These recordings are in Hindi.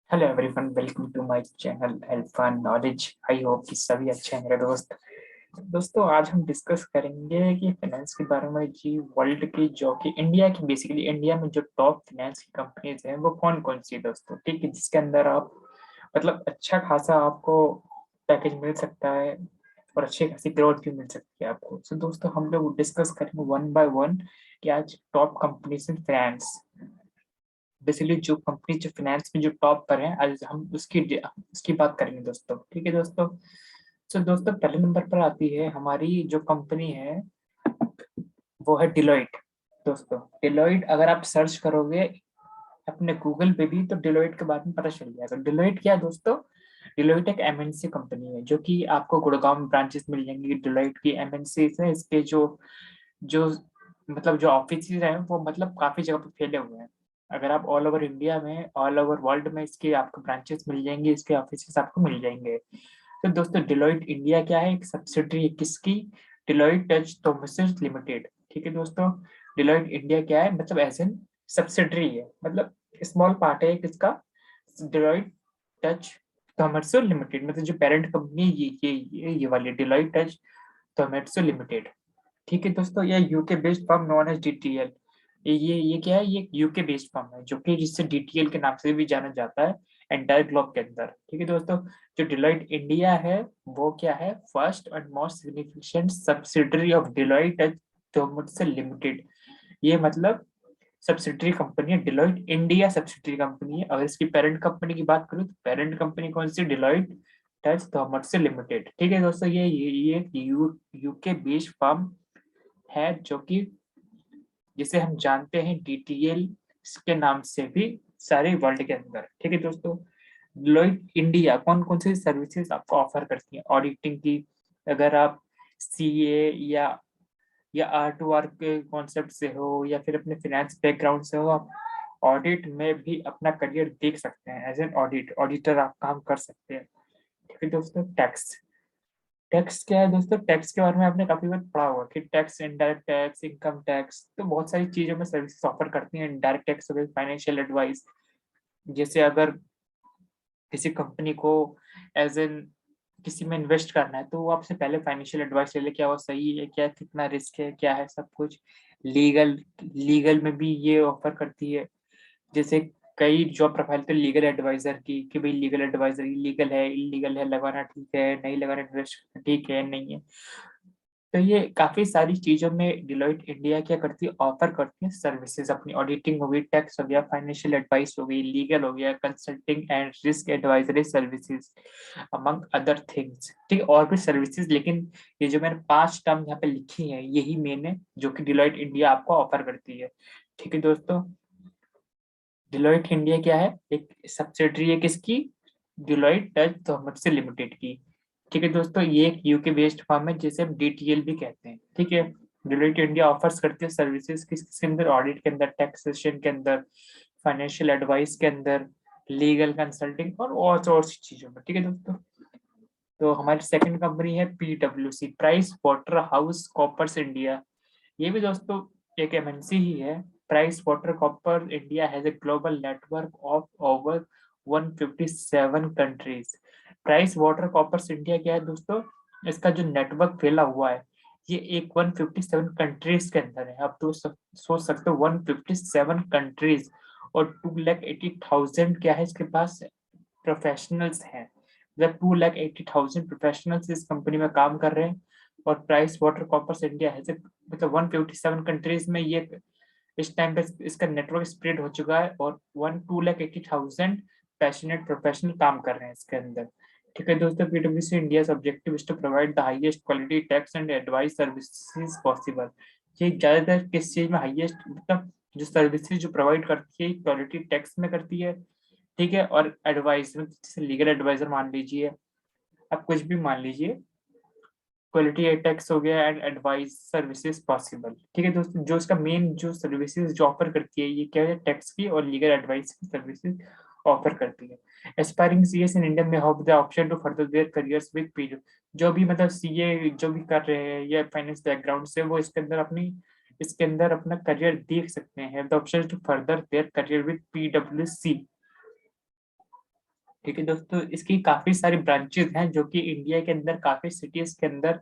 Hello everyone, welcome to my channel Alpha Knowledge. I hope कि सभी अच्छे हैं मेरे दोस्त। दोस्तों, आज हम डिस्कस करेंगे कि फाइनेंस के बारे में, जी वर्ल्ड की, जो कि इंडिया की, बेसिकली इंडिया में जो टॉप फाइनेंस की कंपनीज हैं वो कौन कौन सी है दोस्तों। ठीक है, जिसके अंदर आप मतलब अच्छा खासा आपको पैकेज मिल सकता है और अच्छी खासी ग्रोथ भी मिल सकती है आपको। सो दोस्तों, हम लोग डिस्कस करेंगे वन बाय वन कि आज top companies in finance, basically जो कंपनी जो फाइनेंस में जो टॉप पर है, आज हम उसकी बात करेंगे दोस्तों। ठीक है दोस्तों। सो दोस्तों, पहले नंबर पर आती है हमारी जो कंपनी है, वो है डिलॉइट। दोस्तों, डिलॉइट अगर आप सर्च करोगे अपने गूगल पे भी, तो डिलॉइट के बारे में पता चल जाएगा। डिलॉइट क्या है दोस्तों? डिलॉइट एक एमएनसी कंपनी है, जो कि आपको गुड़गांव में ब्रांचेस मिल जाएंगी। डिलॉइट की एमएनसी है, इसके जो जो मतलब जो ऑफिस हैं वो मतलब काफी जगह पे फैले हुए हैं। अगर आप ऑल ओवर इंडिया में, ऑल ओवर वर्ल्ड में इसके आपको ब्रांचेस मिल जाएंगे, इसके ऑफिस आपको मिल जाएंगे। तो दोस्तों, डिलॉइट इंडिया क्या है? एक सब्सिडरी है किसकी? Deloitte Touche Thompson limited. ठीक है दोस्तों, डिलॉइट इंडिया क्या है? मतलब एज एन सब्सिडरी है, मतलब स्मॉल पार्ट है किसका? डिलॉइट टच थॉमसन लिमिटेड, मतलब जो पेरेंट कंपनी है ये वाली डिलॉइट टच थॉमसन लिमिटेड। ठीक है दोस्तों, ये UK based firm known as DTL. ये क्या है? ये यूके बेस्ड फर्म है, जो कि जिससे डीटीएल के नाम से भी जाना जाता है एंटायर ग्लोब के अंदर। ठीक है दोस्तों, जो डिलॉइट इंडिया है वो क्या है? First and most significant subsidiary of Deloitte Thomson limited. ये मतलब सब्सिडरी कंपनी है, डिलॉइट इंडिया सब्सिडरी कंपनी है। अगर इसकी पेरेंट कंपनी की बात करूँ तो पेरेंट कंपनी कौन सी? Deloitte Touche Thompson limited. ठीक है दोस्तों, ये यूके बेस्ड फर्म है, जो कि जिसे हम जानते हैं डीटीएल के नाम से भी सारे वर्ल्ड के अंदर। ठीक है दोस्तों, डिलॉइट इंडिया कौन कौन सी सर्विसेज आपको ऑफर करती है? ऑडिटिंग की, अगर आप सीए या आर टू आर के कॉन्सेप्ट से हो या फिर अपने फाइनेंस बैकग्राउंड से हो, आप ऑडिट में भी अपना करियर देख सकते हैं। एज एन ऑडिटर आप काम कर सकते हैं। ठीक है दोस्तों, टैक्स। टैक्स क्या है दोस्तों? टैक्स के बारे में आपने काफी बार पढ़ा होगा कि tax, indirect tax, income tax, तो बहुत सारी चीजों में सर्विसेज ऑफर करती हैं। इनडायरेक्ट टैक्स हो गई, फाइनेंशियल एडवाइस। जैसे अगर किसी कंपनी को एज एन किसी में इन्वेस्ट करना है, तो वो आपसे पहले फाइनेंशियल एडवाइस ले ले, क्या वो सही है, क्या कितना रिस्क है, क्या है सब कुछ। लीगल लीगल में भी ये ऑफर करती है। जैसे कई जॉब प्रोफाइल तो लीगल एडवाइजर की, कि भाई लीगल एडवाइजर लीगल है, इलीगल है, लगाना ठीक है, नहीं लगाना, इन्वेस्ट करना ठीक है, नहीं है। तो ये काफी सारी चीजों में डिलॉइट इंडिया क्या करती है? ऑफर करती है सर्विसेज अपनी। ऑडिटिंग हो गई, टैक्स हो गया, फाइनेंशियल एडवाइस हो गई, लीगल हो गया, consulting and risk advisory services, among other things. ठीक है, और भी सर्विसेज, लेकिन ये जो मैंने 5 टर्म यहाँ पे लिखी है, यही मेन है जो कि डिलॉइट इंडिया आपको ऑफर करती है। ठीक है दोस्तों, डिलॉइट इंडिया क्या है? एक सब्सिडरी है किसकी? डिलॉइट टच थॉमसन लिमिटेड की। ठीक है दोस्तों, ये एक यूके बेस्ड फर्म है जिसे हम डीटीएल भी कहते हैं। ठीक है, डिलॉइट इंडिया ऑफर्स करती है सर्विसेज किसके अंदर? ऑडिट के अंदर, टैक्सेशन के अंदर, फाइनेंशियल एडवाइस के अंदर, लीगल कंसल्टिंग और सी चीजों में। ठीक है दोस्तों, तो हमारी सेकंड कंपनी है पीडब्ल्यूसी, Price water house Coopers India. ये भी दोस्तों एक एमएनसी ही है। Price Water Cooper India has a global network of over 157 countries. Price Water Coopers India क्या है दोस्तों? इसका जो नेटवर्क फैला हुआ है, ये एक 157 कंट्रीज के अंदर है। आप तो सोच सकते हो 157 कंट्रीज और 2,80,000 क्या है इसके पास? प्रोफेशनल्स हैं। मतलब 2,80,000 प्रोफेशनल्स इस कंपनी में काम कर रहे हैं। और प्राइस वाटर कॉपर्स इंडिया है, मतलब 157 कंट्रीज में ये इस टाइम पे इसका नेटवर्क स्प्रेड हो चुका है, और 2,80,000 पैशनेट प्रोफेशनल काम कर रहे हैं इसके अंदर। ठीक है दोस्तों, पीडब्ल्यूसी India objective is to provide the highest quality tax and advice services possible. ये ज्यादातर किस चीज में हाईएस्ट, मतलब जो सर्विसेज जो प्रोवाइड करती है क्वालिटी टैक्स में करती है। ठीक है, और एडवाइस में जैसे लीगल एडवाइजर मान लीजिए, आप कुछ भी मान लीजिए, क्वालिटी टैक्स हो गया एंड एडवाइस सर्विसेज पॉसिबल। ठीक है दोस्तों, जो इसका मेन जो सर्विसेज जो ऑफर करती है, ये क्या है? टैक्स की और लीगल एडवाइस की सर्विसेज ऑफर करती है। एस्पायरिंग सीएस इन इंडिया में have the option to further their careers with period. जो भी मतलब सीए जो भी कर रहे हैं या फाइनेंस बैकग्राउंड से, वो इसके अंदर अपना करियर देख सकते हैं। The option to further their career with पीडब्ल्यूसी। ठीक है दोस्तों, इसकी काफी सारी ब्रांचेस हैं जो कि इंडिया के अंदर काफी सिटीज के अंदर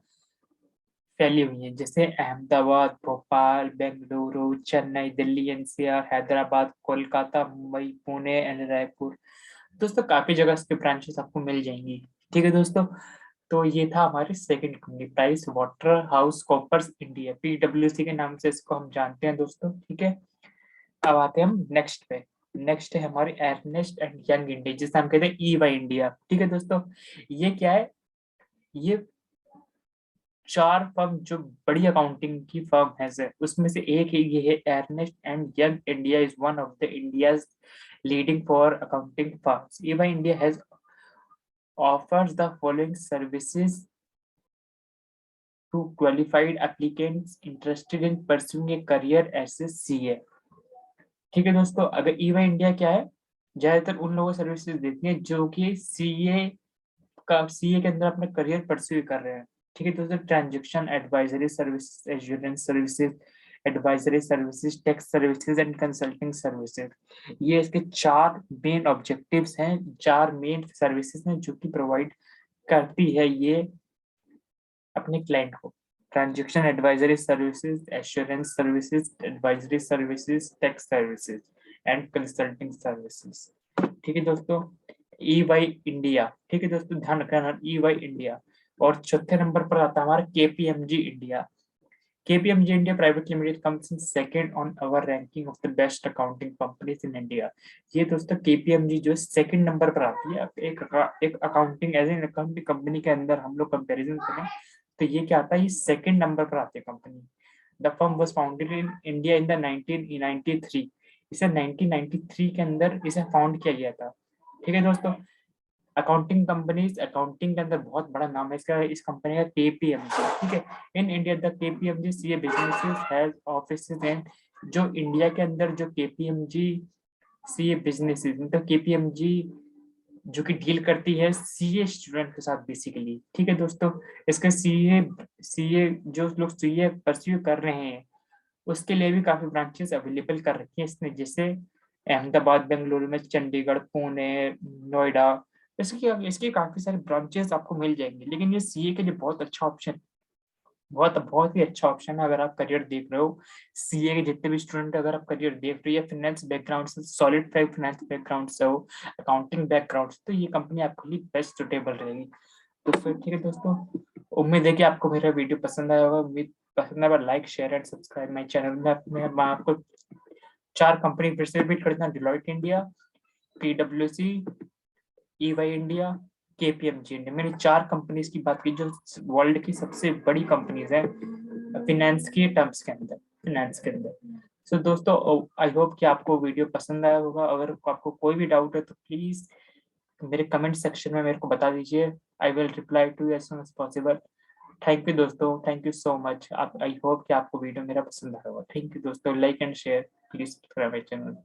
फैली हुई हैं, जैसे अहमदाबाद, भोपाल, बेंगलुरु, चेन्नई, दिल्ली एनसीआर, हैदराबाद, कोलकाता, मुंबई, पुणे एंड रायपुर। दोस्तों काफी जगह इसके ब्रांचेस आपको मिल जाएंगी। ठीक है दोस्तों, तो ये था हमारी second company, price water house Coopers India, पीडब्ल्यूसी के नाम से इसको हम जानते हैं दोस्तों। ठीक है, अब आते हैं हम नेक्स्ट पे। नेक्स्ट है हमारी एर्नेस्ट एंड यंग इंडिया, जिसे हम कहते हैं ईवाई इंडिया। ठीक है दोस्तों, ये क्या है, ये चार फर्म जो बड़ी अकाउंटिंग की फर्म है से, उसमें से एक है ये है Ernst and Young India, is one of the India's leading for accounting firms. EY India has offers the following services to qualified applicants interested in pursuing a career as a CA। ठीक है दोस्तों, अगर ईवा इंडिया क्या है, ज्यादातर उन लोगों को सर्विसेज देती है जो कि सीए के अंदर अपना करियर परस्यू कर रहे हैं। ठीक है दोस्तों, transaction advisory services, assurance services, advisory services, tax services and consulting services, ये इसके चार मेन ऑब्जेक्टिव्स हैं, चार मेन सर्विसेज हैं जो कि प्रोवाइड करती है ये अपने क्लाइंट को। Transaction advisory services, assurance services, advisory services, tax services and consulting services. ठीक है दोस्तों, ई वाई इंडिया। ठीक है दोस्तों, ध्यान रखना, ई वाई इंडिया। और चौथे नंबर पर आता है हमारा KPMG India. KPMG India Private Limited comes in second on our ranking of the best accounting companies in India। ये दोस्तों KPMG जो सेकंड नंबर पर आती है। एक accounting as an accounting company के अंदर हम लोग कंपैरिजन करें तो ये क्या आता है, ये सेकंड नंबर पर आती है company. The firm was founded in India in the 1993। इसे 1993 के अंदर इसे फाउंड किया गया था। ठीक है दोस्तों, अकाउंटिंग कंपनीज, अकाउंटिंग के अंदर बहुत बड़ा नाम है इसका, इस कंपनी का केपीएमजी। ठीक है, in India the KPMG CA businesses has offices in, जो इंडिया के अंदर जो केपीएमजी सीए बिजनेसेस, मतलब केपीएमजी जो कि डील करती है सीए स्टूडेंट के साथ बेसिकली। ठीक है दोस्तों, इसके सीए सीए जो लोग सीए परस्यू कर रहे हैं उसके लिए भी काफी ब्रांचेस अवेलेबल कर रखी है इसने, जैसे अहमदाबाद, बेंगलुरु में, चंडीगढ़, पुणे, नोएडा, इसकी काफी सारे ब्रांचेस आपको मिल जाएंगे। लेकिन ये सीए के लिए बहुत अच्छा ऑप्शन, बहुत बहुत ही अच्छा ऑप्शन है अगर आप करियर देख रहे हो। सीए के जितने भी स्टूडेंट अगर आप करियर देख रहे हो या फाइनेंस बैकग्राउंड से, सॉलिड फाइनेंस बैकग्राउंड से हो, अकाउंटिंग बैकग्राउंड से, तो ये कंपनी आपके लिए बेस्ट सुटेबल रहेगी। तो फिर ठीक है दोस्तों, उम्मीद है कि आपको मेरा वीडियो पसंद आया होगा। उम्मीद पसंद आया, like share and subscribe my channel में। मैं आपको चार कंपनी फिर से रिपीट करता हूँ, डिलॉयट इंडिया, पीडब्ल्यूसी, ईवाई इंडिया, केपीएमजी इंडिया। मैंने चार कंपनीज की बात की जो वर्ल्ड की सबसे बड़ी कंपनीज हैं फिनेंस के टर्म्स के अंदर, फाइनेंस के अंदर। सो दोस्तों, आई होप कि आपको वीडियो पसंद आया होगा। अगर आपको कोई भी डाउट है तो प्लीज मेरे कमेंट सेक्शन में मेरे को बता दीजिए। I will reply to as soon as possible. Thank you दोस्तों, थैंक यू सो मच। आप, आई होप कि आपको वीडियो मेरा पसंद आया होगा। थैंक यू दोस्तों, like and share, please subscribe my channel.